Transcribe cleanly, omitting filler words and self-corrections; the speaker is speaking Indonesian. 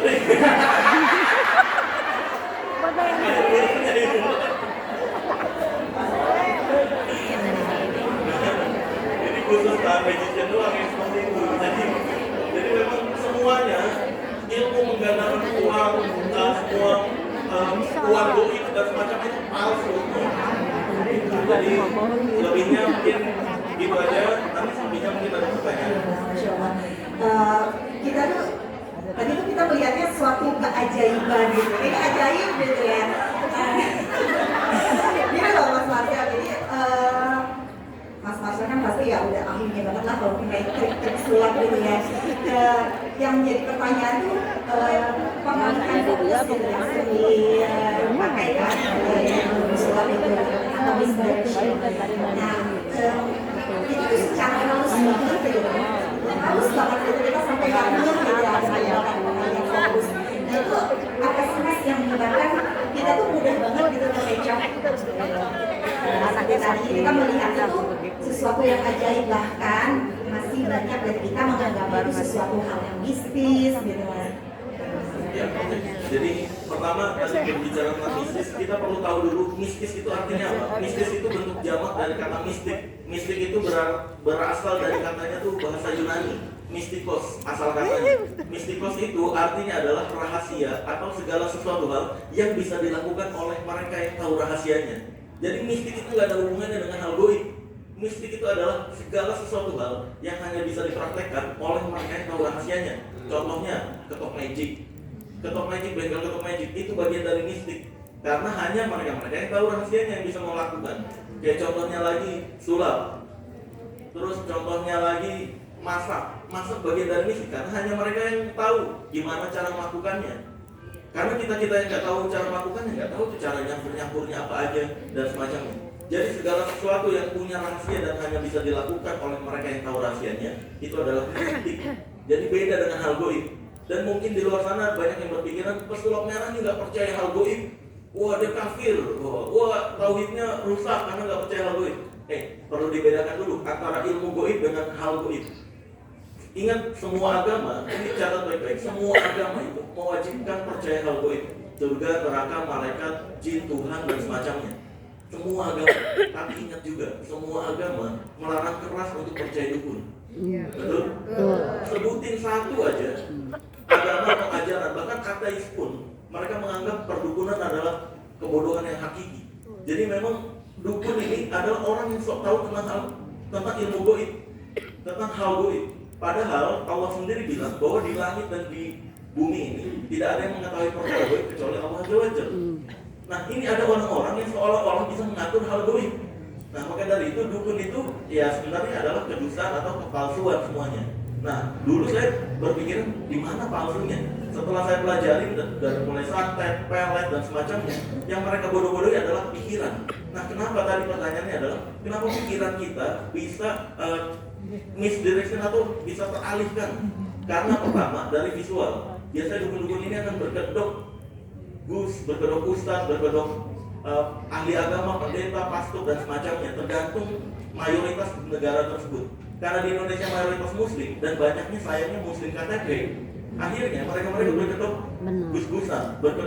Ini khusus tahap magician doang yang seperti itu. Jadi memang semuanya ilmu menggandakan uang, semua uang goib dan semacam itu palsu. Jadi lebihnya mungkin gitu aja. Nanti selebihnya mungkin ada pertanyaan. Masya Allah. Kita tuh tadi tuh kita melihatnya suatu keajaiban gitu. Ini ajaib gitu ya. Gini loh Mas Marsha, jadi Mas Marsha kan pasti ya udah ahlinya banget lah kalau punya trik-trik sulap gitu ya. Yang menjadi pertanyaan tuh pengalihan fokus gitu yang sering dipakai kan sulap itu atau misdirection. Nah, itu tuh secara halus banget gitu. Halus banget gitu, kita sampai nggak ngeh gitu ya ada pengalihan fokus. Nah itu apa sih Mas yang menyebabkan kita tuh mudah banget gitu terkecoh. Tadi kita melihat itu sesuatu yang ajaib, bahkan masih banyak dari kita menganggap itu sesuatu hal yang mistis gitu Mas. Ya, jadi pertama tadi berbicara tentang mistis, kita perlu tahu dulu mistis itu artinya apa. Mistis itu bentuk jamak dari kata mistik. Mistik itu berasal dari katanya tuh bahasa Yunani, mistikos asal katanya. Mistikos itu artinya adalah rahasia atau segala sesuatu hal yang bisa dilakukan oleh mereka yang tahu rahasianya. Jadi mistik itu nggak ada hubungannya dengan hal goib. Mistik itu adalah segala sesuatu hal yang hanya bisa dipraktekkan oleh mereka yang tahu rahasianya. Contohnya ketok magic. Ketok magic, bengkel ketok magic itu bagian dari mistik. Karena hanya mereka-mereka yang tahu rahasianya yang bisa melakukan. Kayak contohnya lagi sulap. Terus contohnya lagi masak. Masak bagian dari mistik karena hanya mereka yang tahu gimana cara melakukannya. Karena kita yang nggak tahu cara melakukannya, nggak tahu tuh cara nyampurnya apa aja dan semacamnya. Jadi segala sesuatu yang punya rahasia dan hanya bisa dilakukan oleh mereka yang tahu rahasianya itu adalah mistik. Jadi beda dengan hal goib. Dan mungkin di luar sana banyak yang berpikiran pesulap merah ini nggak percaya hal goib. Wah dia kafir. Wah tauhidnya rusak karena nggak percaya hal goib. Perlu dibedakan dulu antara ilmu goib dengan hal goib. Ingat semua agama, ini catat baik-baik, semua agama itu mewajibkan percaya hal goib. Surga, neraka, malaikat, jin, Tuhan dan semacamnya. Semua agama, tapi ingat juga semua agama melarang keras untuk percaya dukun. Betul? Sebutin satu aja agama atau ajaran, bahkan ateis pun mereka menganggap perdukunan adalah kebodohan yang hakiki. Jadi memang dukun ini adalah orang yang sok tahu tentang ilmu goib, tentang hal goib. Padahal Allah sendiri bilang bahwa di langit dan di bumi ini tidak ada yang mengetahui perkara goib kecuali Allah Azza wa Jalla. Nah ini ada orang-orang yang seolah-olah bisa mengatur hal goib. Nah maka dari itu dukun itu ya sebenarnya adalah kedustaan atau kepalsuan semuanya. Nah dulu saya berpikir di mana palsunya. Setelah saya pelajari dari mulai santet, pelet dan semacamnya, yang mereka bodoh-bodohi adalah pikiran. Nah kenapa tadi pertanyaannya adalah kenapa pikiran kita bisa misdirection atau bisa teralihkan? Karena pertama dari visual. Biasanya dukun-dukun ini akan berkedok gus, berkedok ustaz, berkedok ahli agama, pendeta, pastor dan semacamnya, tergantung mayoritas negara tersebut. Karena di Indonesia mayoritas muslim dan banyaknya sayangnya muslim KTP, akhirnya mereka berkedok gus-gusan, berkedok